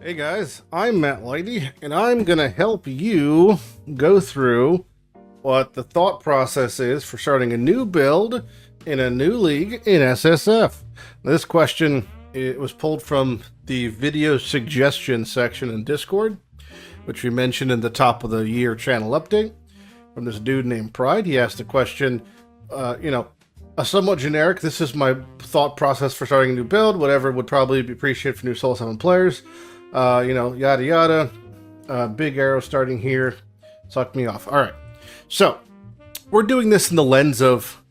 Hey guys, I'm Matt Lighty, and I'm going to help you go through what the thought process is for starting a new build in a new league in SSF. This question, it was pulled from the video suggestion section in Discord, which we mentioned in the top of the year channel update from this dude named Pride. He asked a question, a somewhat generic, this is my thought process for starting a new build, whatever would probably be appreciated for new Soul 7 players. Yada yada. Big arrow starting here. Suck me off. All right. So, we're doing this in the lens of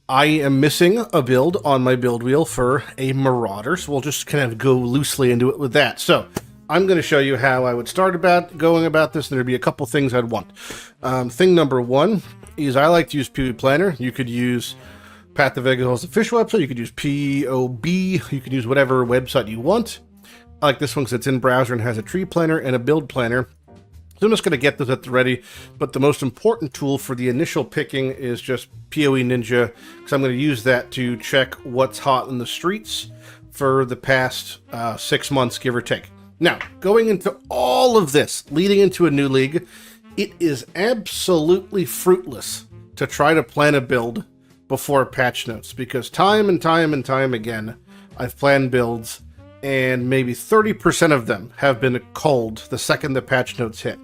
I am missing a build on my build wheel for a Marauder, so we'll just kind of go loosely into it with that. So, I'm going to show you how I would start going about this, and there'd be a couple things I'd want. Thing number one is I like to use P.O Planner. You could use Path of Exile's official website. You could use P.O.B. You could use whatever website you want. I like this one because it's in browser and has a tree planner and a build planner. So I'm just going to get those at the ready, but the most important tool for the initial picking is just PoE Ninja, because I'm going to use that to check what's hot in the streets for the past 6 months, give or take. Now, going into all of this, leading into a new league, it is absolutely fruitless to try to plan a build before patch notes, because time and time again, I've planned builds, and maybe 30% of them have been culled the second the patch notes hit.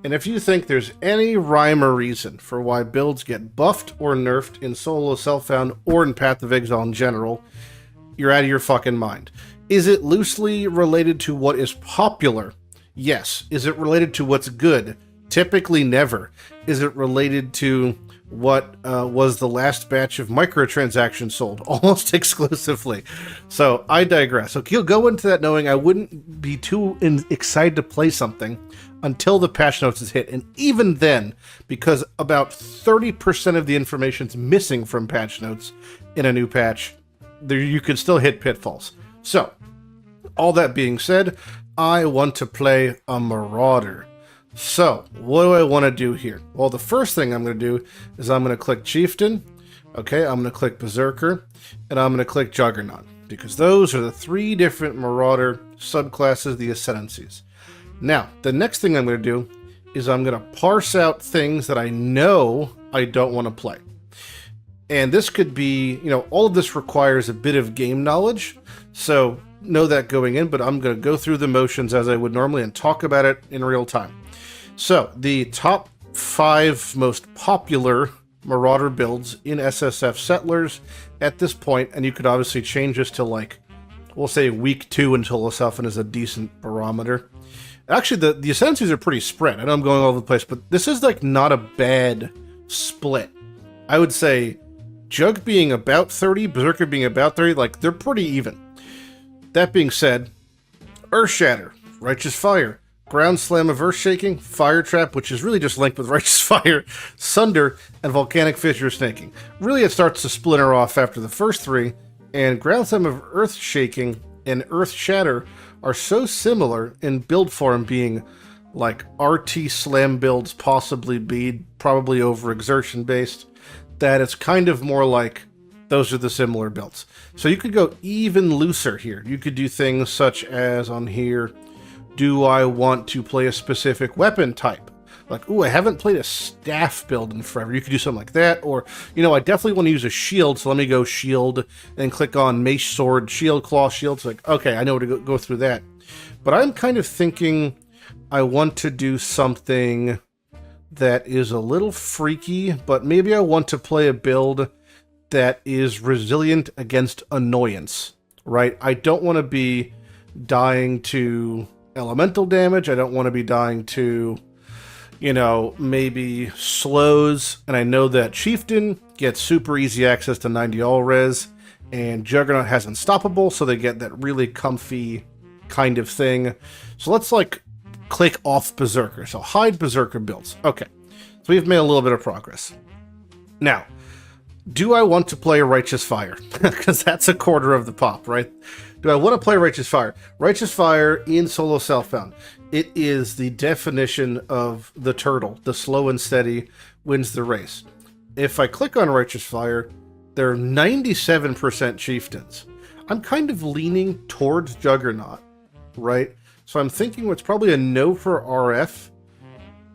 And if you think there's any rhyme or reason for why builds get buffed or nerfed in Solo Self-Found or in Path of Exile in general, you're out of your fucking mind. Is it loosely related to what is popular? Yes. Is it related to what's good? Typically never. Is it related to what was the last batch of microtransactions sold? Almost exclusively. So I digress. So you'll go into that knowing I wouldn't be too excited to play something until the patch notes is hit. And even then, because about 30% of the information is missing from patch notes in a new patch, you could still hit pitfalls. So, all that being said, I want to play a Marauder. So, what do I want to do here? Well, the first thing I'm going to do is I'm going to click Chieftain, okay, I'm going to click Berserker, and I'm going to click Juggernaut, because those are the three different Marauder subclasses, the Ascendancies. Now, the next thing I'm going to do is I'm going to parse out things that I know I don't want to play. And this could be, all of this requires a bit of game knowledge, so know that going in, but I'm going to go through the motions as I would normally and talk about it in real time. So, the top 5 most popular Marauder builds in SSF Settlers at this point, and you could obviously change this to, we'll say week 2 until Self-Found is a decent barometer. Actually, the Ascendancies are pretty spread. I know I'm going all over the place, but this is, not a bad split. I would say Jug being about 30, Berserker being about 30, they're pretty even. That being said, Earth Shatter, Righteous Fire, Ground Slam of Earth Shaking, Fire Trap, which is really just linked with Righteous Fire, Sunder, and Volcanic Fissure Snaking. Really, it starts to splinter off after the first 3, and Ground Slam of Earth Shaking and Earth Shatter are so similar in build form, being RT Slam builds, possibly bead, probably over exertion based, that it's kind of more like those are the similar builds. So you could go even looser here. You could do things such as on here, do I want to play a specific weapon type? I haven't played a staff build in forever. You could do something like that. Or, I definitely want to use a shield, so let me go shield and click on mace, sword, shield, claw, shield. It's okay, I know to go through that. But I'm kind of thinking I want to do something that is a little freaky, but maybe I want to play a build that is resilient against annoyance, right? I don't want to be dying to elemental damage. I don't want to be dying to, maybe slows. And I know that Chieftain gets super easy access to 90 all res, and Juggernaut has Unstoppable, so they get that really comfy kind of thing. So let's click off Berserker. So hide Berserker builds. Okay, so we've made a little bit of progress. Now, do I want to play Righteous Fire? Because that's a quarter of the pop, right? Do I want to play Righteous Fire? Righteous Fire in Solo Self-Found. It is the definition of the turtle. The slow and steady wins the race. If I click on Righteous Fire, they're 97% Chieftains. I'm kind of leaning towards Juggernaut, right? So I'm thinking it's probably a no for RF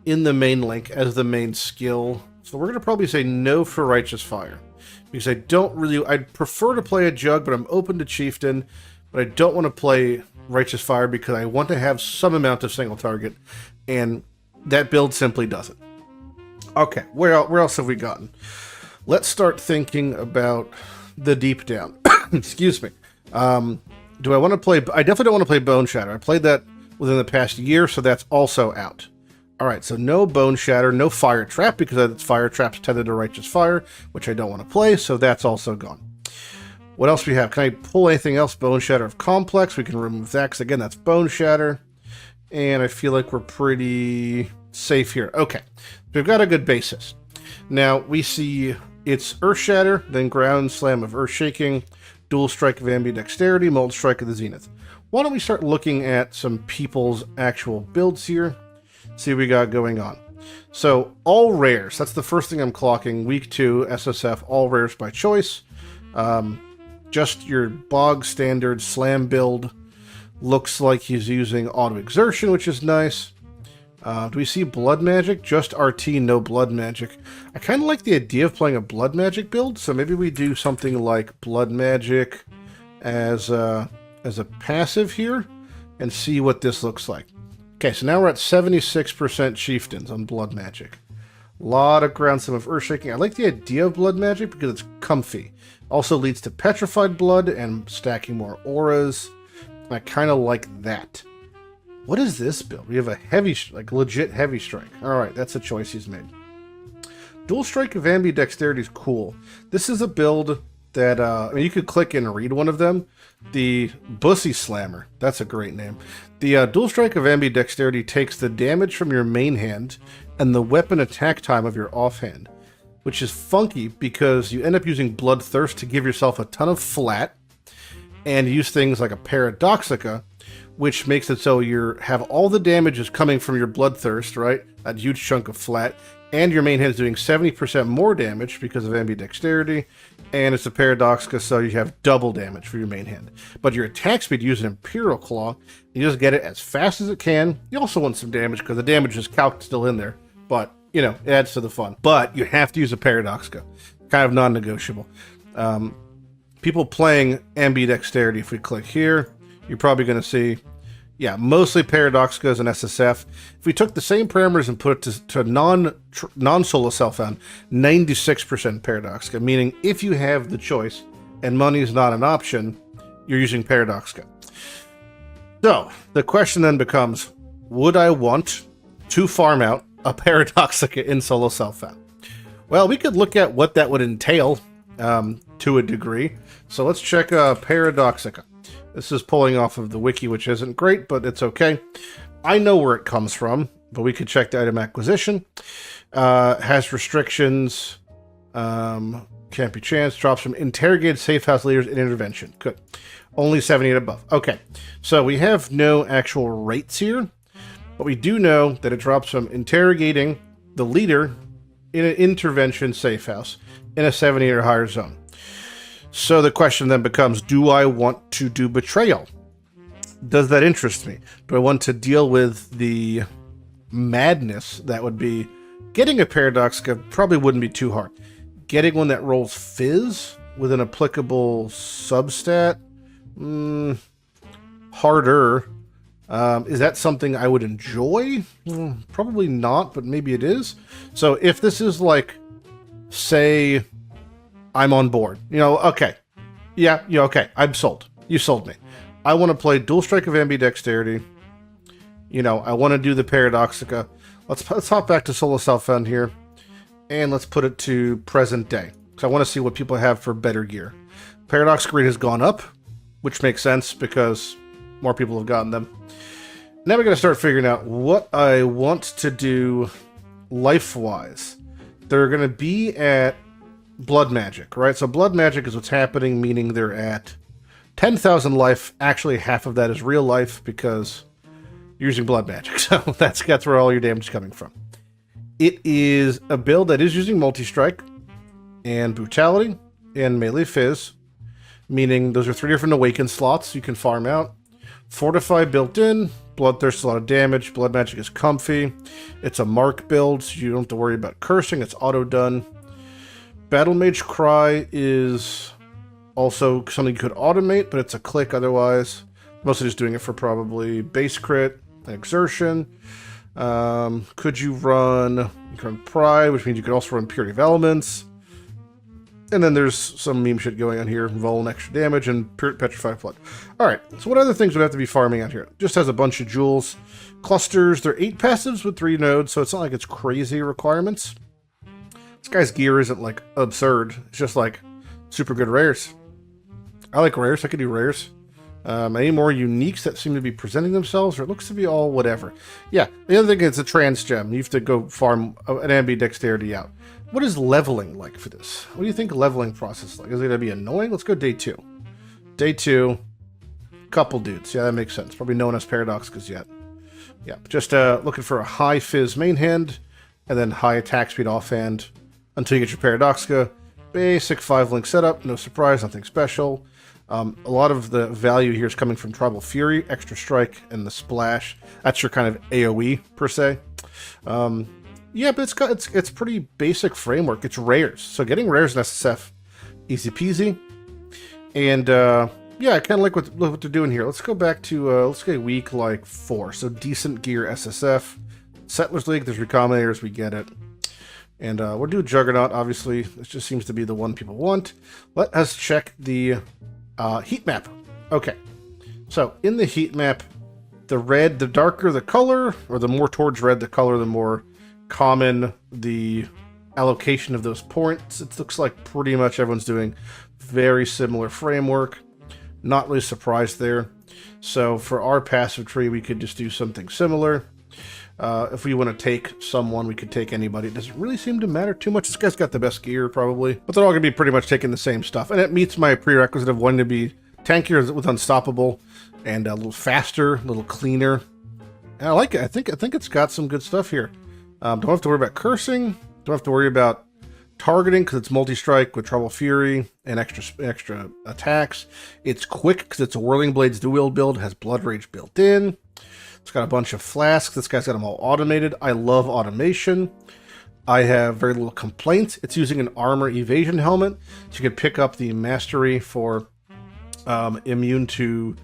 in the main link as the main skill. So we're going to probably say no for Righteous Fire. Because I'd prefer to play a Jug, but I'm open to Chieftain. But I don't want to play Righteous Fire because I want to have some amount of single target. And that build simply doesn't. Okay, where else have we gotten? Let's start thinking about the deep down. Excuse me. Do I want to play... I definitely don't want to play Bone Shatter. I played that within the past year, so that's also out. Alright, so no Bone Shatter, no Fire Trap, because it's Fire Trap's tethered to Righteous Fire, which I don't want to play, so that's also gone. What else do we have? Can I pull anything else? Bone Shatter of Complex. We can remove that, because again, that's Bone Shatter. And I feel like we're pretty safe here. Okay, we've got a good basis. Now, we see it's Earth Shatter, then Ground Slam of Earth Shaking, Dual Strike of Ambidexterity, Mold Strike of the Zenith. Why don't we start looking at some people's actual builds here? See what we got going on. So, all rares. That's the first thing I'm clocking. Week 2, SSF, all rares by choice. Just your bog standard slam build. Looks like he's using auto exertion, which is nice. Do we see blood magic? Just RT, no blood magic. I kind of like the idea of playing a blood magic build, so maybe we do something like blood magic as a passive here and see what this looks like. Okay, so now we're at 76% Chieftains on blood magic. A lot of Ground Slam of Earth Shaking. I like the idea of blood magic because it's comfy. Also leads to petrified blood and stacking more auras. I kind of like that. What is this build? We have a heavy, like legit heavy strike. Alright, that's a choice he's made. Dual Strike of Ambidexterity is cool. This is a build that, I mean, you could click and read one of them. The Bussy Slammer. That's a great name. The Dual Strike of Ambidexterity takes the damage from your main hand and the weapon attack time of your offhand, which is funky because you end up using Bloodthirst to give yourself a ton of flat and use things like a Paradoxica, which makes it so you have all the damages coming from your Bloodthirst, right? That huge chunk of flat. And your main hand is doing 70% more damage because of Ambidexterity. And it's a Paradoxica, so you have double damage for your main hand. But your attack speed, use an Imperial Claw. You just get it as fast as it can. You also want some damage because the damage is calced still in there. But, you know, it adds to the fun. But you have to use a Paradoxica. Kind of non-negotiable. People playing Ambidexterity, if we click here, you're probably going to see, yeah, mostly Paradoxicas and SSF. If we took the same parameters and put it to non-solo self-found, 96% Paradoxica, meaning if you have the choice and money is not an option, you're using Paradoxica. So, the question then becomes, would I want to farm out a Paradoxica in solo self-found? Well, we could look at what that would entail to a degree. So let's check Paradoxica. This is pulling off of the wiki, which isn't great, but it's okay. I know where it comes from, but we could check the item acquisition. Has restrictions. Can't be chanced. Drops from interrogated safe house leaders in intervention. Good. Only 78 above. Okay. So we have no actual rates here, but we do know that it drops from interrogating the leader in an intervention safe house in a 78 or higher zone. So the question then becomes, do I want to do betrayal? Does that interest me? Do I want to deal with the madness that would be getting a Paradoxica? Probably wouldn't be too hard. Getting one that rolls Fizz with an applicable substat? Harder. Is that something I would enjoy? Probably not, but maybe it is. So if this is like, say, I'm on board. You know, okay. Yeah, okay. I'm sold. You sold me. I want to play Dual Strike of Ambidexterity. You know, I want to do the Paradoxica. Let's hop back to Solo Self-Found here. And let's put it to present day. Because I want to see what people have for better gear. Paradoxica rate has gone up, which makes sense because more people have gotten them. Now we're going to start figuring out what I want to do life-wise. They're going to be at blood magic, right? So blood magic is what's happening, meaning they're at 10,000 life. Actually, half of that is real life because you're using blood magic. So that's where all your damage is coming from. It is a build that is using multi-strike and brutality and melee fizz, meaning those are 3 different awaken slots you can farm out. Fortify built in, Bloodthirst, a lot of damage. Blood Magic is comfy. It's a mark build, so you don't have to worry about cursing. It's auto-done. Battle Mage Cry is also something you could automate, but it's a click otherwise. Mostly just doing it for probably base crit and exertion. Could you run Pride, which means you could also run Purity of Elements. And then there's some meme shit going on here. Roll and extra damage and Petrified Flood. Alright, so what other things would have to be farming out here? Just has a bunch of jewels. Clusters, they're 8 passives with 3 nodes, so it's not like it's crazy requirements. This guy's gear isn't like absurd. It's just like super good rares. I like rares. I could do rares. Any more uniques that seem to be presenting themselves, or it looks to be all whatever. Yeah, the other thing is a trans gem. You have to go farm an ambidexterity out. What is leveling like for this? What do you think leveling process is like? Is it going to be annoying? Let's go day 2. Day 2, couple dudes. Yeah, that makes sense. Probably no one has Paradoxicas yet. Yeah, just looking for a high fizz main hand, and then high attack speed offhand until you get your Paradoxica. Basic 5-link setup, no surprise, nothing special. A lot of the value here is coming from Tribal Fury, Extra Strike, and the Splash. That's your kind of AoE, per se. Yeah, but it's pretty basic framework. It's rares. So getting rares in SSF, easy peasy. And yeah, I kind of like what they're doing here. Let's go back to, let's get week like 4. So decent gear SSF. Settlers League, there's Recombinators, we get it. And we'll do Juggernaut, obviously. This just seems to be the one people want. Let us check the heat map. Okay. So in the heat map, the red, the darker the color, or the more towards red the color, the more common the allocation of those points. It looks like pretty much everyone's doing very similar framework. Not really surprised there. So for our passive tree, we could just do something similar. If we want to take someone, we could take anybody. It doesn't really seem to matter too much. This guy's got the best gear, probably. But they're all going to be pretty much taking the same stuff. And it meets my prerequisite of wanting to be tankier with Unstoppable and a little faster, a little cleaner. And I like it. I think it's got some good stuff here. Don't have to worry about cursing. Don't have to worry about targeting because it's multi-strike with Tribal Fury and extra attacks. It's quick because it's a Whirling Blades dual build. Has Blood Rage built in. It's got a bunch of flasks. This guy's got them all automated. I love automation. I have very little complaints. It's using an armor evasion helmet. So you can pick up the mastery for immune to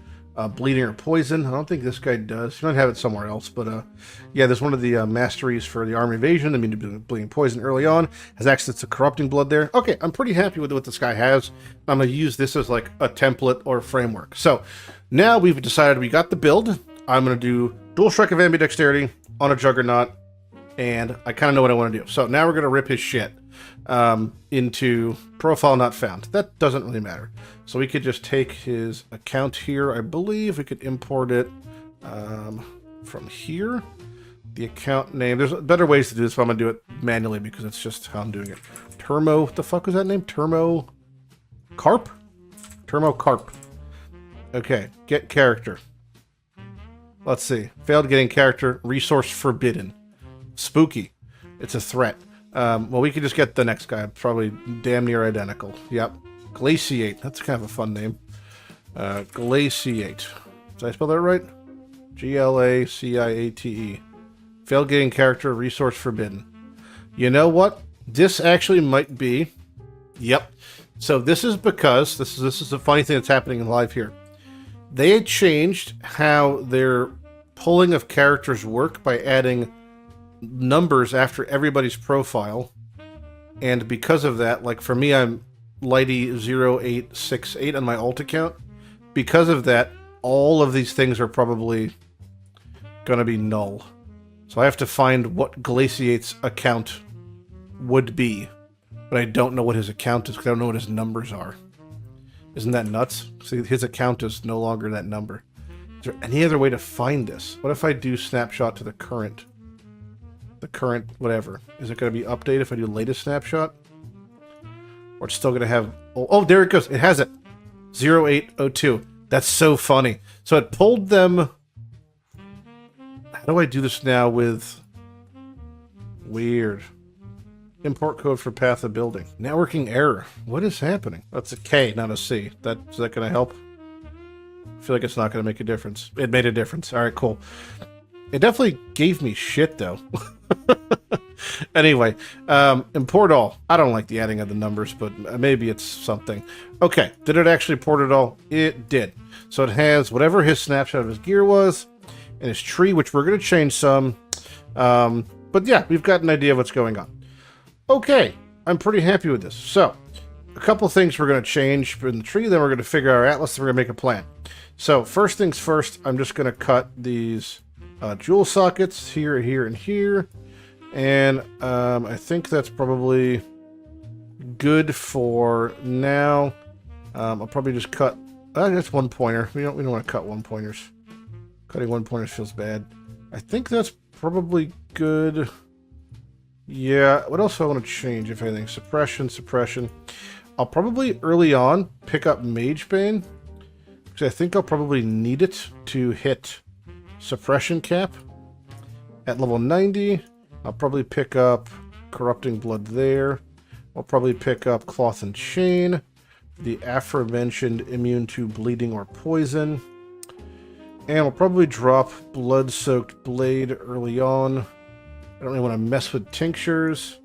bleeding or poison. I don't think this guy does. You might have it somewhere else. But yeah, there's one of the masteries for the armor evasion. Immune to bleeding poison early on. Has access to corrupting blood there. Okay, I'm pretty happy with what this guy has. I'm going to use this as like a template or framework. So now we've decided we got the build. I'm going to do Dual Strike of Ambidexterity on a Juggernaut, and I kind of know what I want to do. So now we're going to rip his shit into Profile Not Found. That doesn't really matter. So we could just take his account here. I believe we could import it from here. The account name. There's better ways to do this, but I'm going to do it manually because it's just how I'm doing it. Termo, what the fuck was that name? Termo Carp? Termo Carp. Okay, get character. Let's see. Failed getting character. Resource forbidden. Spooky. It's a threat. Well, we could just get the next guy. Probably damn near identical. Yep. Glaciate. That's kind of a fun name. Glaciate. Did I spell that right? Glaciate. Failed getting character. Resource forbidden. You know what? This actually might be... Yep. So this is because... This is a funny thing that's happening in live here. They had changed how their pulling of characters work by adding numbers after everybody's profile. And because of that, like for me, I'm Lighty0868 on my alt account. Because of that, all of these things are probably going to be null. So I have to find what Glaciate's account would be. But I don't know what his account is because I don't know what his numbers are. Isn't that nuts? See, his account is no longer that number. Is there any other way to find this? What if I do snapshot to the current? The current whatever. Is it going to be updated if I do latest snapshot? Or it's still going to have... Oh, there it goes. It has it. 0802. That's so funny. So it pulled them... How do I do this now with... Weird. Import code for path of building. Networking error. What is happening? That's a K, not a C. Is that going to help feel like it's not going to make a difference. It made a difference. All right, cool. It definitely gave me shit, though. Anyway, import all. I don't like the adding of the numbers, but maybe it's something. Okay, did it actually port it all? It did. So it has whatever his snapshot of his gear was, and his tree, which we're going to change some. But yeah, we've got an idea of what's going on. Okay, I'm pretty happy with this. So, a couple things we're going to change in the tree, then we're going to figure out our atlas, and we're going to make a plan. So, first things first, I'm just going to cut these jewel sockets here, here, and here. And I think that's probably good for now. I'll probably just cut that's one pointer. We don't want to cut one pointers. Cutting one pointers feels bad. I think that's probably good. Yeah, what else do I want to change, if anything? Suppression. I'll probably early on pick up Mage Bane, because I think I'll probably need it to hit suppression cap at level 90. I'll probably pick up Corrupting Blood there. I'll probably pick up Cloth and Chain, the aforementioned immune to bleeding or poison. And we'll probably drop Blood-Soaked Blade early on. I don't really want to mess with tinctures.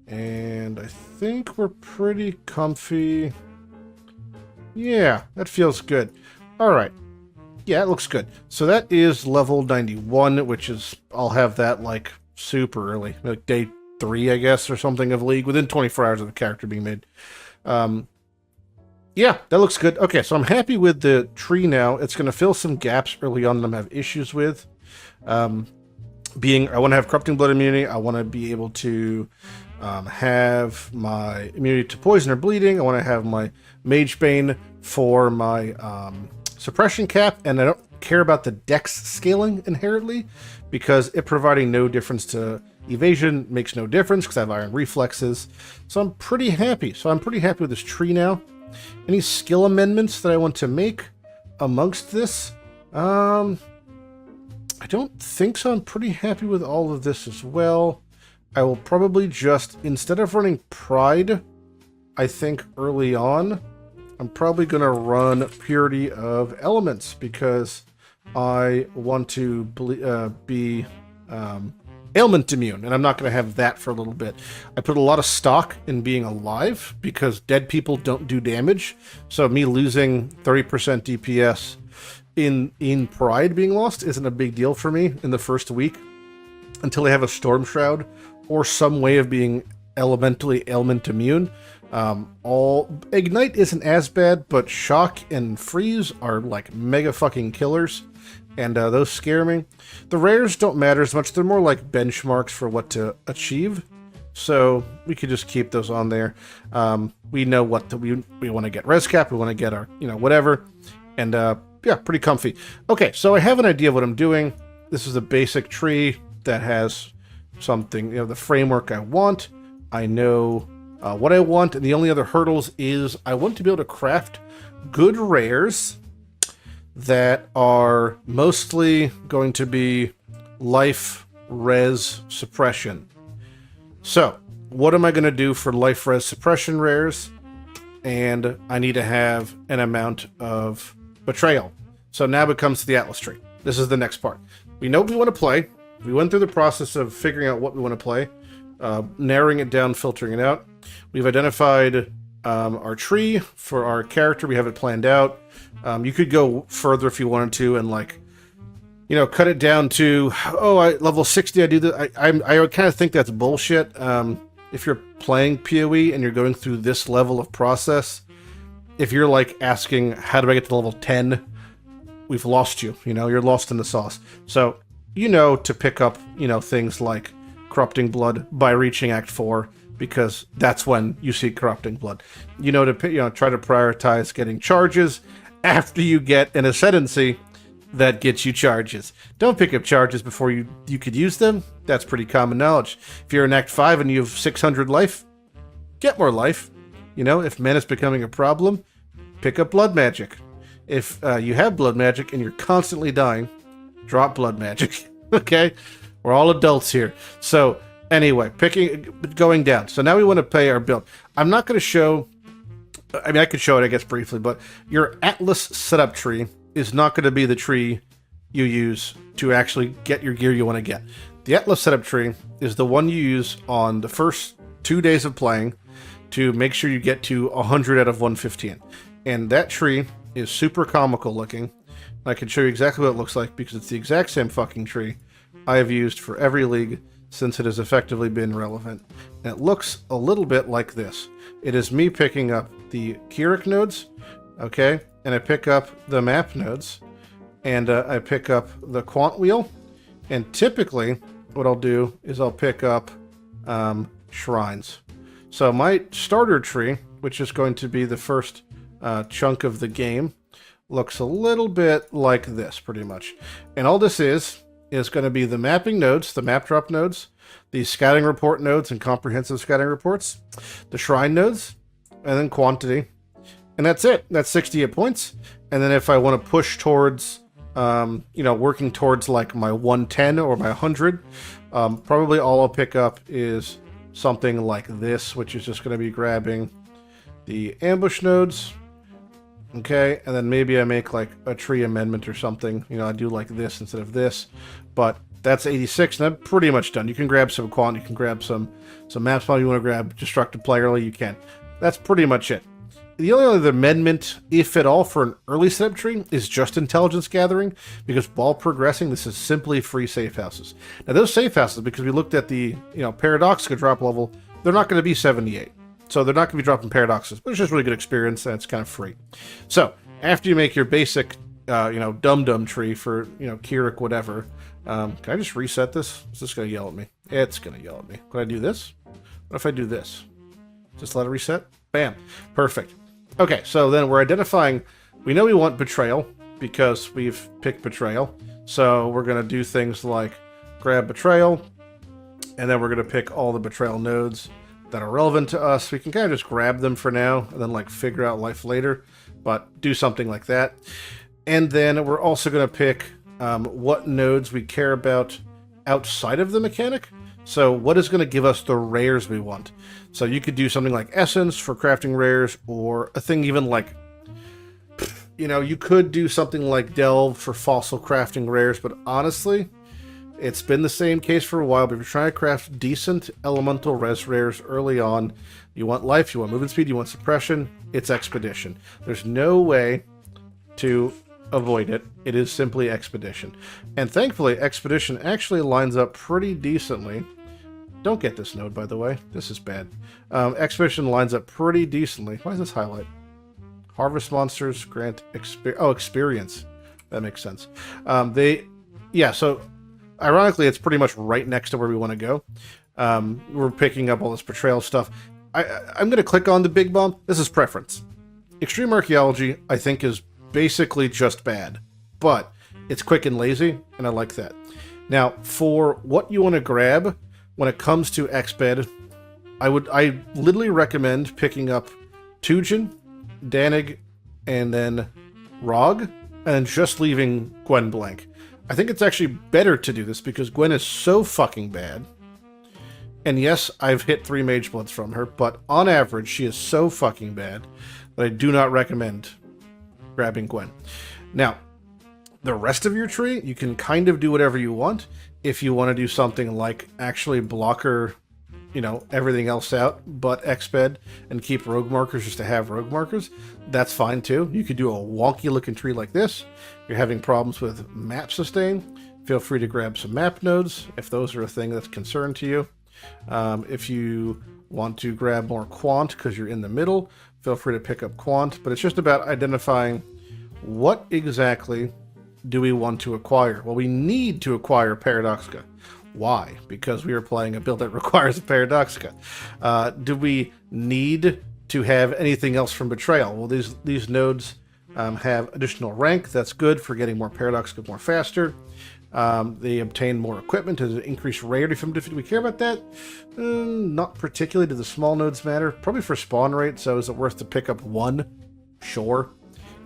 And I think we're pretty comfy. Yeah, that feels good. Alright. Yeah, it looks good. So that is level 91, which is, I'll have that like super early. Like day 3, I guess, or something of League, within 24 hours of the character being made. Yeah, that looks good. Okay, so I'm happy with the tree now. It's going to fill some gaps early on that I have issues with. I want to have Corrupting Blood immunity. I want to be able to have my immunity to poison or bleeding. I want to have my Mage Bane for my suppression cap, and I don't care about the dex scaling inherently, because it providing no difference to evasion makes no difference, because I have iron reflexes. So I'm pretty happy. So I'm pretty happy with this tree now. Any skill amendments that I want to make amongst this? I don't think so. I'm pretty happy with all of this as well. I will probably just, instead of running Pride, I think early on, I'm probably going to run Purity of Elements, because I want to be ailment immune, and I'm not going to have that for a little bit. I put a lot of stock in being alive, because dead people don't do damage, so me losing 30% DPS in Pride being lost isn't a big deal for me in the first week, until I have a Storm Shroud, or some way of being elementally ailment immune. Ignite isn't as bad, but Shock and Freeze are like mega fucking killers, and those scare me. The rares don't matter as much. They're more like benchmarks for what to achieve, so we could just keep those on there. We know what we want to get res cap, we want to get our, whatever, and yeah, pretty comfy. Okay, so I have an idea of what I'm doing. This is a basic tree that has something, the framework I want. I know what I want, and the only other hurdles is I want to be able to craft good rares that are mostly going to be life res suppression. So, what am I going to do for life res suppression rares? And I need to have an amount of betrayal. So now it comes to the Atlas tree. This is the next part. We know what we want to play. We went through the process of figuring out what we want to play, narrowing it down, filtering it out. We've identified our tree for our character. We have it planned out. You could go further if you wanted to, and cut it down to, level 60, I do that. I kind of think that's bullshit. If you're playing PoE and you're going through this level of process, if you're asking, how do I get to level 10? We've lost you, you're lost in the sauce. So, to pick up, things like Corrupting Blood by reaching Act 4, because that's when you see Corrupting Blood. To try to prioritize getting charges after you get an ascendancy that gets you charges. Don't pick up charges before you could use them. That's pretty common knowledge. If you're in Act 5 and you have 600 life, get more life. If Menace becoming a problem, pick up Blood Magic. If you have Blood Magic and you're constantly dying, drop Blood Magic. Okay? We're all adults here. So, anyway, going down. So now we want to pay our build. I'm not going to show, I could show it, I guess, briefly, but your Atlas setup tree is not going to be the tree you use to actually get your gear you want to get. The Atlas setup tree is the one you use on the first 2 days of playing to make sure you get to 100 out of 115. And that tree is super comical looking. I can show you exactly what it looks like because it's the exact same fucking tree I have used for every league since it has effectively been relevant. And it looks a little bit like this. It is me picking up the Keurig nodes, okay, and I pick up the map nodes, and I pick up the quant wheel, and typically what I'll do is I'll pick up shrines. So my starter tree, which is going to be the first chunk of the game, looks a little bit like this, pretty much. And all this is going to be the mapping nodes, the map drop nodes, the scouting report nodes and comprehensive scouting reports, the shrine nodes, and then quantity. And that's it. That's 68 points. And then if I want to push towards, working towards like my 110 or my 100, probably all I'll pick up is something like this, which is just going to be grabbing the ambush nodes. Okay, and then maybe I make like a tree amendment or something. I do like this instead of this, but that's 86, and I'm pretty much done. You can grab some quant, you can grab some map spawn, you want to grab destructive play early, you can. That's pretty much it. The only other amendment, if at all, for an early setup tree is just intelligence gathering, because while progressing, this is simply free safe houses. Now those safe houses, because we looked at the Paradoxica drop level, they're not going to be 78. So they're not going to be dropping paradoxes, but it's just really good experience, and it's kind of free. So after you make your basic, dum-dum tree for, Keurig, whatever, can I just reset this? Is this going to yell at me? It's going to yell at me. Could I do this? What if I do this? Just let it reset? Bam. Perfect. Okay, so then we're identifying, we know we want betrayal because we've picked betrayal. So we're going to do things like grab betrayal, and then we're going to pick all the betrayal nodes that are relevant to us. We can kind of just grab them for now and then like figure out life later, but do something like that. And then we're also going to pick what nodes we care about outside of the mechanic. So what is going to give us the rares we want? So you could do something like essence for crafting rares, or a thing even like, you could do something like delve for fossil crafting rares, but honestly, it's been the same case for a while, but if you're trying to craft decent elemental res rares early on, you want life, you want movement speed, you want suppression, it's expedition. There's no way to avoid it. It is simply expedition. And thankfully, expedition actually lines up pretty decently. Don't get this node, by the way. This is bad. Expedition lines up pretty decently. Why is this highlight? Harvest monsters grant experience. That makes sense. So ironically, it's pretty much right next to where we want to go. We're picking up all this betrayal stuff. I'm going to click on the big bomb. This is preference. Extreme Archaeology, I think, is basically just bad, but it's quick and lazy, and I like that. Now, for what you want to grab when it comes to Exped, I literally recommend picking up Tujin, Danig, and then Rog, and then just leaving Gwen blank. I think it's actually better to do this because Gwen is so fucking bad. And yes, I've hit 3 Mage Bloods from her, but on average, she is so fucking bad that I do not recommend grabbing Gwen. Now, the rest of your tree, you can kind of do whatever you want. If you want to do something like actually blocker, everything else out but Exped and keep rogue markers just to have rogue markers, that's fine too. You could do a wonky looking tree like this. If you're having problems with map sustain, feel free to grab some map nodes if those are a thing that's concern to you. If you want to grab more quant because you're in the middle, feel free to pick up quant, but it's just about identifying what exactly do we want to acquire. Well, we need to acquire Paradoxica. Why? Because we are playing a build that requires a Paradoxica. Do we need to have anything else from Betrayal? Well, these nodes have additional rank. That's good for getting more Paradoxica more faster. They obtain more equipment to increase rarity from defeat. Do we care about that? Not particularly. Do the small nodes matter? Probably for spawn rate, so is it worth to pick up 1? Sure.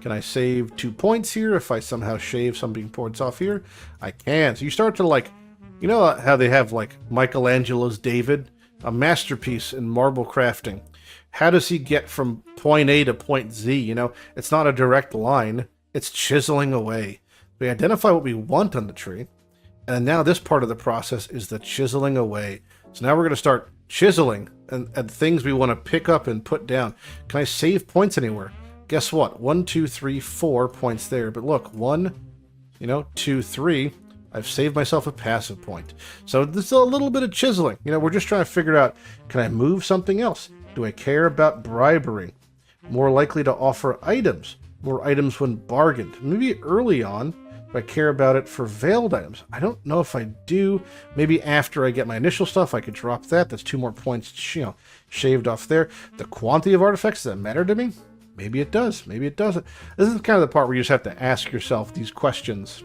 Can I save 2 points here if I somehow shave something points off here? I can. So you start to you know how they have Michelangelo's David? A masterpiece in marble crafting. How does he get from point A to point Z? It's not a direct line. it's chiseling away. We identify what we want on the tree, and now this part of the process is the chiseling away. So now we're going to start chiseling and things we want to pick up and put down. Can I save points anywhere? Guess what? 1, 2, 3, 4 points there. But look, 1, 2, 3. I've saved myself a passive point. So this is a little bit of chiseling. We're just trying to figure out, can I move something else? Do I care about bribery? More likely to offer items. More items when bargained. Maybe early on, if I care about it for veiled items. I don't know if I do. Maybe after I get my initial stuff, I could drop that. That's 2 more points, shaved off there. The quantity of artifacts, does that matter to me? Maybe it does. Maybe it doesn't. This is kind of the part where you just have to ask yourself these questions.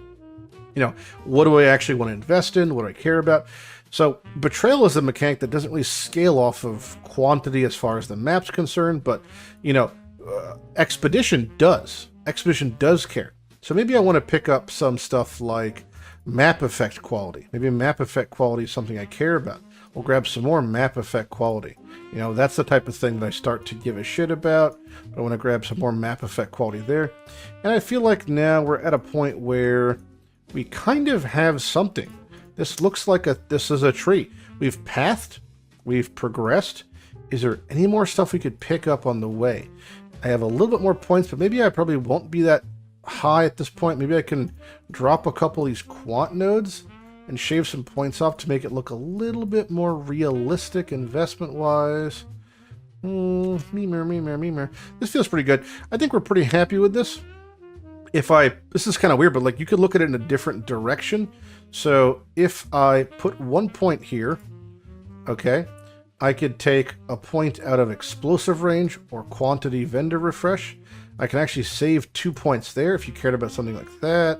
What do I actually want to invest in? What do I care about? So betrayal is a mechanic that doesn't really scale off of quantity as far as the map's concerned, but, expedition does. Expedition does care. So maybe I want to pick up some stuff like map effect quality. Maybe map effect quality is something I care about. We'll grab some more map effect quality. That's the type of thing that I start to give a shit about. I want to grab some more map effect quality there. And I feel like now we're at a point where we kind of have something. This looks like this is a tree. We've pathed, we've progressed. Is there any more stuff we could pick up on the way? I have a little bit more points, but maybe I probably won't be that high at this point. Maybe I can drop a couple of these quant nodes and shave some points off to make it look a little bit more realistic investment-wise. Memer. This feels pretty good. I think we're pretty happy with this. This is kind of weird, but you could look at it in a different direction. So if I put 1 point here, okay, I could take a point out of explosive range or quantity vendor refresh. I can actually save 2 points there if you cared about something like that.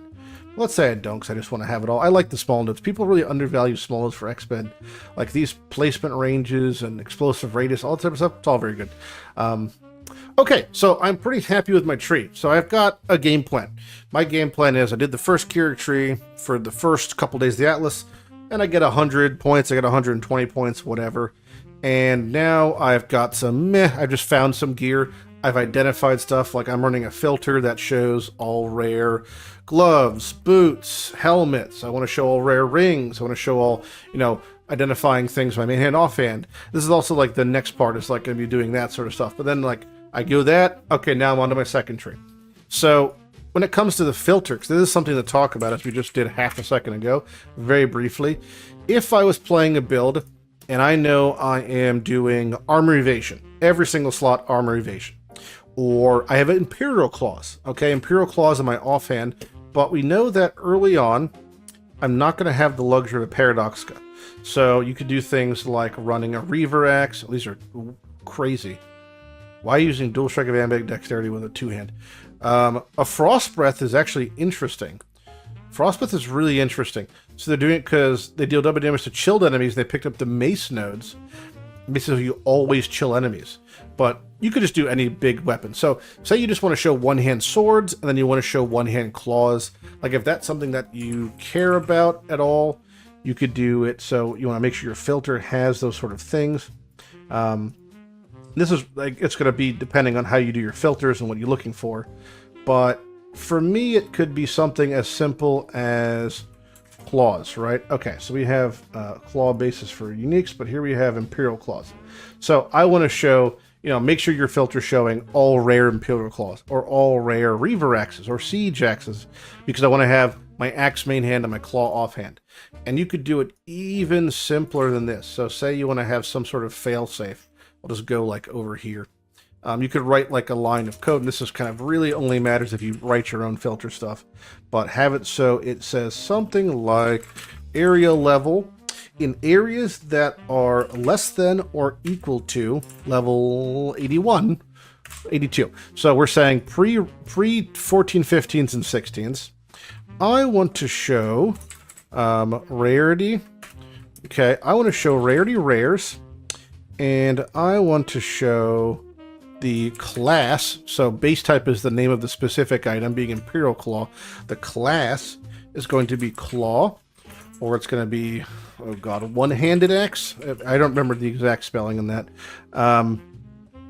Let's say I don't, because I just want to have it all. I like the small nodes. People really undervalue small nodes for Exped. Like these placement ranges and explosive radius, all that type of stuff, it's all very good. Okay, so I'm pretty happy with my tree. So I've got a game plan. My game plan is I did the first Keurig tree for the first couple days of the Atlas, and I get 100 points, I get 120 points, whatever. And now I've got some I've just found some gear. I've identified stuff, like I'm running a filter that shows all rare gloves, boots, helmets. I want to show all rare rings. I want to show all, identifying things by main hand, offhand. This is also the next part is going to be doing that sort of stuff. But then I go that, okay, now I'm on to my second tree. So when it comes to the filter, because this is something to talk about as we just did half a second ago, very briefly. If I was playing a build and I know I am doing armor evasion, every single slot armor evasion, or I have an Imperial Claws, okay, Imperial Claws in my offhand, but we know that early on, I'm not going to have the luxury of a Paradoxica. So you could do things like running a Reaver Axe. These are crazy. Why using dual strike of ambidexterity with a two-hand? A Frost Breath is actually interesting. Frost Breath is really interesting. So they're doing it because they deal double damage to chilled enemies. And they picked up the mace nodes. Basically, you always chill enemies. But you could just do any big weapon. So say you just want to show one-hand swords, and then you want to show one-hand claws. Like if that's something that you care about at all, you could do it. So you want to make sure your filter has those sort of things. This is it's going to be depending on how you do your filters and what you're looking for. But for me, it could be something as simple as claws, right? Okay, so we have claw basis for uniques, but here we have Imperial Claws. So I want to show, make sure your filter's showing all rare Imperial Claws or all rare Reaver Axes or Siege Axes, because I want to have my axe main hand and my claw offhand. And you could do it even simpler than this. So say you want to have some sort of fail-safe. I'll just go over here. You could write a line of code, and this is kind of really only matters if you write your own filter stuff, but have it so it says something like area level in areas that are less than or equal to level 81, 82. So we're saying pre 14, 15s, and 16s. I want to show rarity. Okay, I want to show rarity rares, and I want to show the class. So base type is the name of the specific item, being Imperial Claw. The class is going to be Claw, or it's going to be, oh god, one-handed axe. I don't remember the exact spelling on that.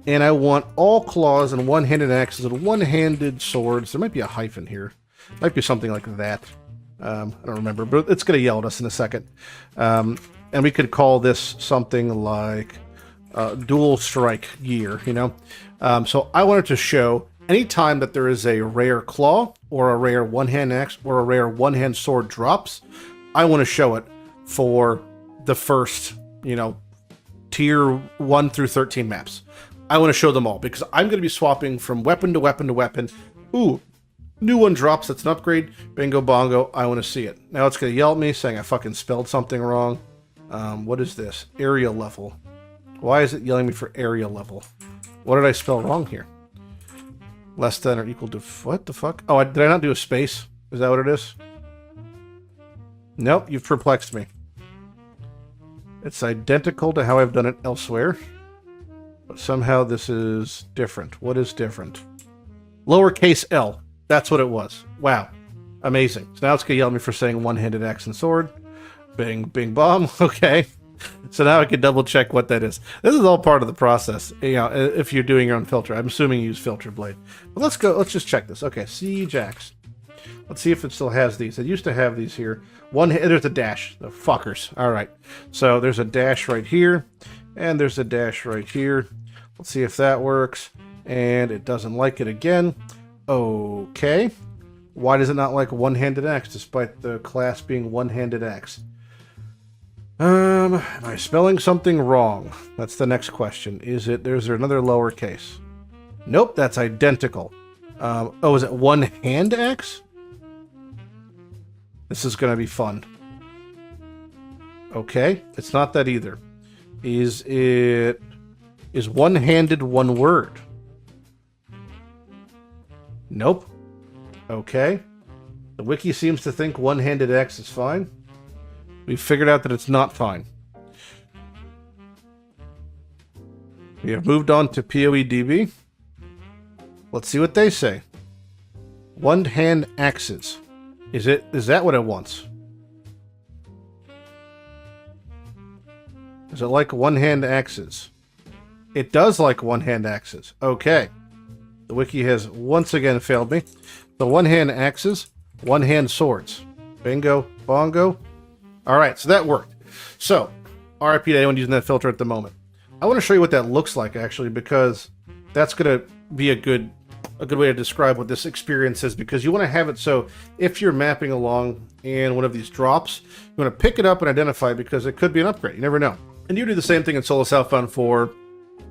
and I want all claws and one-handed axes and one-handed swords. There might be a hyphen here. Might be something like that. I don't remember, but it's going to yell at us in a second. And we could call this something like dual strike gear, you know? So I wanted to show anytime that there is a rare claw or a rare one-hand axe or a rare one-hand sword drops, I want to show it for the first, you know, tier 1 through 13 maps. I want to show them all because I'm going to be swapping from weapon to weapon to weapon. Ooh, new one drops. That's an upgrade. Bingo bongo. I want to see it. Now it's going to yell at me saying I fucking spelled something wrong. What is this? Area level. Why is it yelling me for area level? What did I spell wrong here? Less than or equal to... What the fuck? Oh, did I not do a space? Is that what it is? Nope, you've perplexed me. It's identical to how I've done it elsewhere. But somehow this is different. What is different? Lowercase L. That's what it was. Wow. Amazing. So now it's going to yell at me for saying one-handed axe and sword. Bing, bing, bomb. Okay. So now I can double check what that is. This is all part of the process. You know, if you're doing your own filter. I'm assuming you use filter blade. But let's go. Let's just check this. Okay. Siege axe. Let's see if it still has these. It used to have these here. There's a dash. The fuckers. All right. So there's a dash right here. And there's a dash right here. Let's see if that works. And it doesn't like it again. Okay. Why does it not like one-handed axe despite the class being one-handed axe? Am I spelling something wrong? That's the next question. Is there another lowercase? Nope, that's identical. Oh, is it one-hand axe? This is going to be fun. Okay, it's not that either. Is one-handed one word? Nope. Okay. The wiki seems to think one-handed axe is fine. We've figured out that it's not fine. We have moved on to POEDB. Let's see what they say. One-hand axes. Is that what it wants? Is it like one-hand axes? It does like one-hand axes. Okay. The wiki has once again failed me. The one-hand axes, one-hand swords. Bingo, bongo. Alright, so that worked. So, RIP to anyone using that filter at the moment. I want to show you what that looks like, actually, because that's going to be a good way to describe what this experience is, because you want to have it so if you're mapping along and one of these drops, you want to pick it up and identify it because it could be an upgrade. You never know. And you do the same thing in Solo Southbound for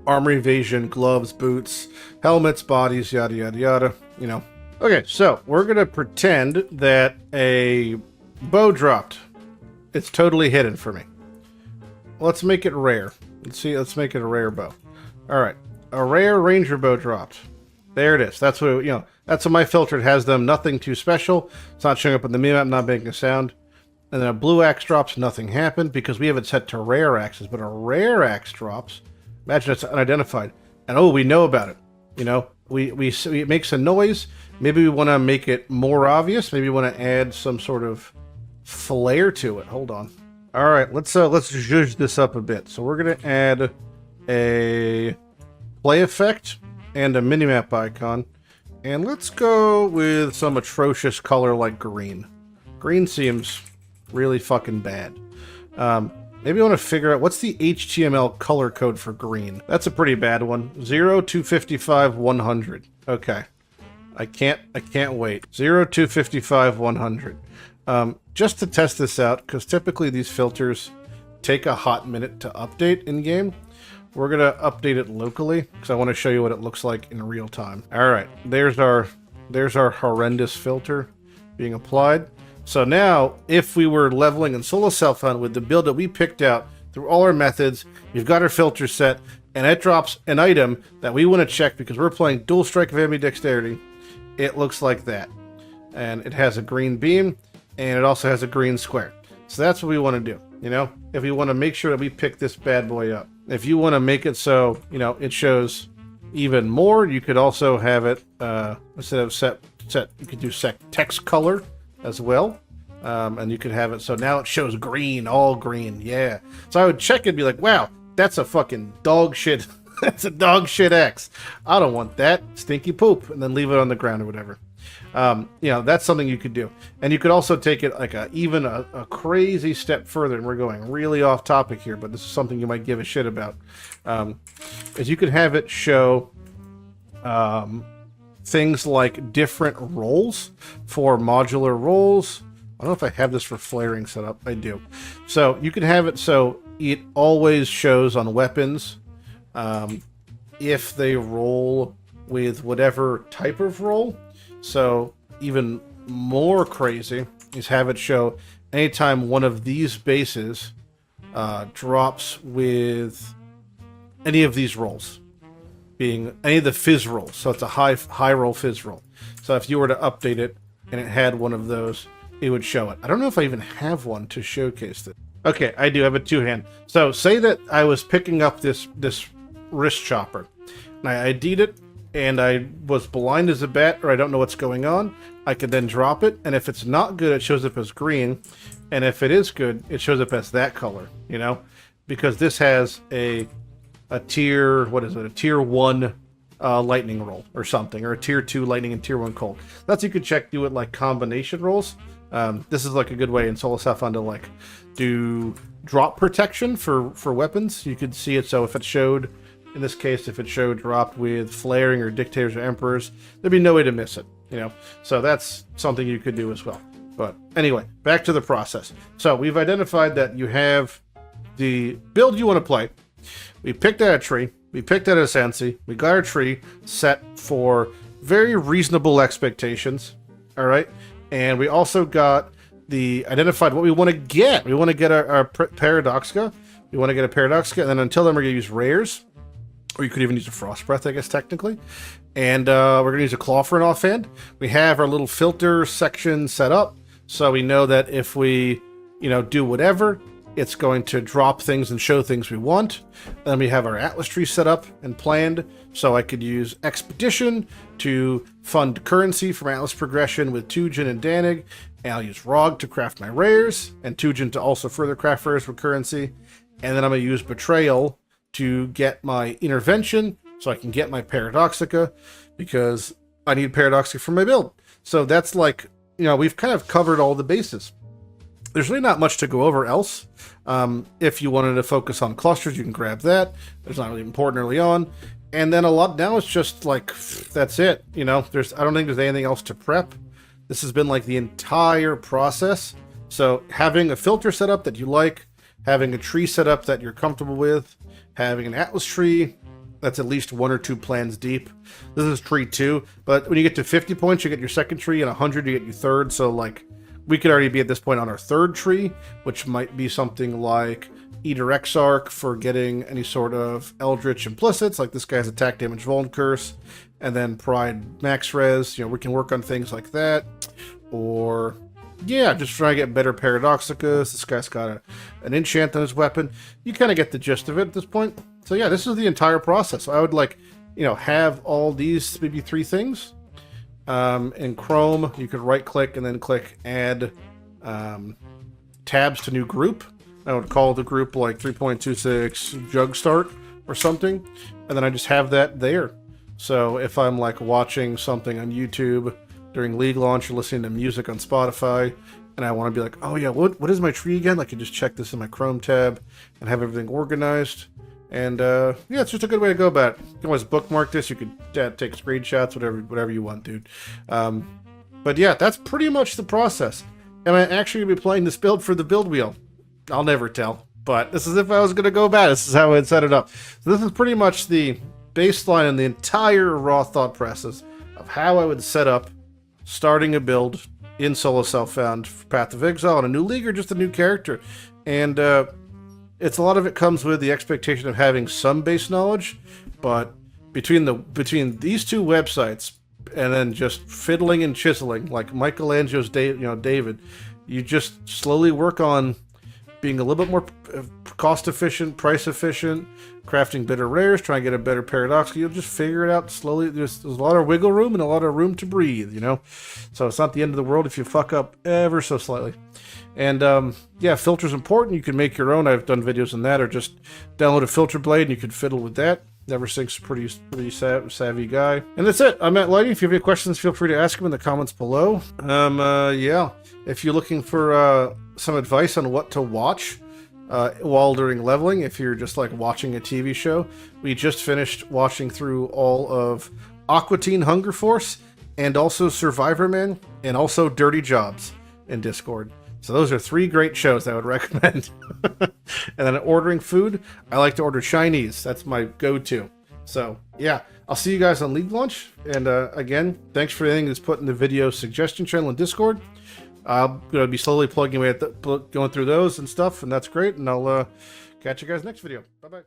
armor evasion, gloves, boots, helmets, bodies, yada, yada, yada, you know. Okay, so we're going to pretend that a bow dropped. It's totally hidden for me. Let's make it rare. Let's make it a rare bow. All right, a rare ranger bow dropped. There it is. That's what, you know, that's what my filter has them. Nothing too special. It's not showing up in the minimap, not making a sound. And then a blue axe drops, nothing happened because we have it set to rare axes. But a rare axe drops. Imagine it's unidentified, and oh, we know about it. You know, it makes a noise. Maybe we want to make it more obvious. Maybe we want to add some sort of flair to it. Hold on. All right, let's zhuzh this up a bit. So we're gonna add a play effect and a minimap icon, and let's go with some atrocious color like green. Green seems really fucking bad. Maybe I want to figure out what's the HTML color code for green. That's a pretty bad one. 0, 255, 100. Okay. I can't wait. 0, 255, 100. Just to test this out, because typically these filters take a hot minute to update in-game, we're going to update it locally, because I want to show you what it looks like in real time. Alright, there's our horrendous filter being applied. So now, if we were leveling in Solo Southbound with the build that we picked out through all our methods, we've got our filter set, and it drops an item that we want to check because we're playing dual strike of ambidexterity, it looks like that. And it has a green beam, and it also has a green square. So that's what we want to do, you know? If we want to make sure that we pick this bad boy up. If you want to make it so, you know, it shows even more, you could also have it, instead of set, you could do set text color as well. And you could have it so now it shows green, all green, yeah. So I would check it and be like, wow, that's a fucking dog shit That's a dog shit X. I don't want that. Stinky poop. And then leave it on the ground or whatever. You know, that's something you could do. And you could also take it like even a crazy step further. And we're going really off topic here, but this is something you might give a shit about. Is you could have it show things like different roles for modular roles. I don't know if I have this for flaring set up. I do. So you can have it so it always shows on weapons if they roll with whatever type of roll. So even more crazy is have it show anytime one of these bases drops with any of these rolls, being any of the fizz rolls. So it's a high roll fizz roll. So if you were to update it and it had one of those, it would show it. I don't know if I even have one to showcase it. Okay, I do have a two-hand. So say that I was picking up this wrist chopper, and I ID'd it, and I was blind as a bat, or I don't know what's going on. I could then drop it, and if it's not good, it shows up as green, and if it is good, it shows up as that color, you know? Because this has a tier, what is it, a tier 1 lightning roll or something, or a tier 2 lightning and tier 1 cold. That's you could check, do it like combination rolls. This is like a good way in SSF to like do drop protection for weapons. You could see it, so if it showed, in this case, if it showed dropped with flaring or dictators or emperors, there'd be no way to miss it, you know? So that's something you could do as well. But anyway, back to the process. So we've identified that you have the build you want to play. We picked out a tree. We picked out a Sensi. We got our tree set for very reasonable expectations. All right. And we also got identified what we want to get. We want to get our Paradoxica. We want to get a Paradoxica, and then until then we're going to use rares. Or you could even use a Frost Breath, I guess, technically. And we're going to use a Claw for an offhand. We have our little filter section set up, so we know that if we, you know, do whatever, it's going to drop things and show things we want. Then we have our Atlas tree set up and planned, so I could use Expedition to fund currency from Atlas progression with Tujin and Danig, and I'll use Rog to craft my rares, and Tujin to also further craft rares with currency, and then I'm going to use Betrayal to get my Intervention, so I can get my Paradoxica, because I need Paradoxica for my build. So that's like, you know, we've kind of covered all the bases. There's really not much to go over else. If you wanted to focus on clusters, you can grab that. It's not really important early on. And then a lot now it's just like, that's it. You know, I don't think there's anything else to prep. This has been like the entire process. So having a filter set up that you like, having a tree set up that you're comfortable with, having an Atlas tree that's at least 1 or 2 plans deep. This is tree 2, but when you get to 50 points, you get your second tree, and 100, you get your third. So like, we could already be at this point on our third tree, which might be something like Eater Exarch for getting any sort of Eldritch implicits, like this guy's attack damage Vuln Curse, and then Pride Max Res. You know, we can work on things like that. Or, yeah, just try to get better Paradoxicas. This guy's got an enchant on his weapon. You kind of get the gist of it at this point. So yeah, this is the entire process. So I would like, you know, have all these, maybe 3 things. In Chrome, you could right-click and then click Add tabs to new group. I would call the group like 3.26 Jug Start or something, and then I just have that there. So if I'm like watching something on YouTube during League launch or listening to music on Spotify, and I want to be like, oh yeah, what is my tree again? I can just check this in my Chrome tab and have everything organized. And yeah, it's just a good way to go about it. You can always bookmark this. You could take screenshots, whatever you want, dude. But yeah, that's pretty much the process. Am I actually going to be playing this build for the build wheel? I'll never tell. But this is if I was going to go about it. This is how I'd set it up. So this is pretty much the baseline and the entire raw thought process of how I would set up starting a build in Solo Self-Found for Path of Exile on a new league or just a new character. And it's a lot of it comes with the expectation of having some base knowledge, but between these 2 websites and then just fiddling and chiseling like Michelangelo's David, you just slowly work on being a little bit more cost efficient, price efficient, crafting better rares, trying to get a better Paradox. You'll just figure it out slowly. There's a lot of wiggle room and a lot of room to breathe, you know? So it's not the end of the world if you fuck up ever so slightly. And yeah, filter's important. You can make your own. I've done videos on that, or just download a filter blade and you can fiddle with that. Neversink's a pretty savvy guy. And that's it. I'm Matt Lighty. If you have any questions, feel free to ask them in the comments below. Yeah. If you're looking for some advice on what to watch while during leveling, if you're just like watching a TV show, we just finished watching through all of Aqua Teen Hunger Force and also Survivorman and also Dirty Jobs in Discord. So those are 3 great shows I would recommend. And then ordering food, I like to order Chinese. That's my go-to. So yeah, I'll see you guys on League Launch. And again, thanks for anything that's put in the video suggestion channel in Discord. I'm going to be slowly plugging away at going through those and stuff, and that's great. And I'll catch you guys next video. Bye-bye.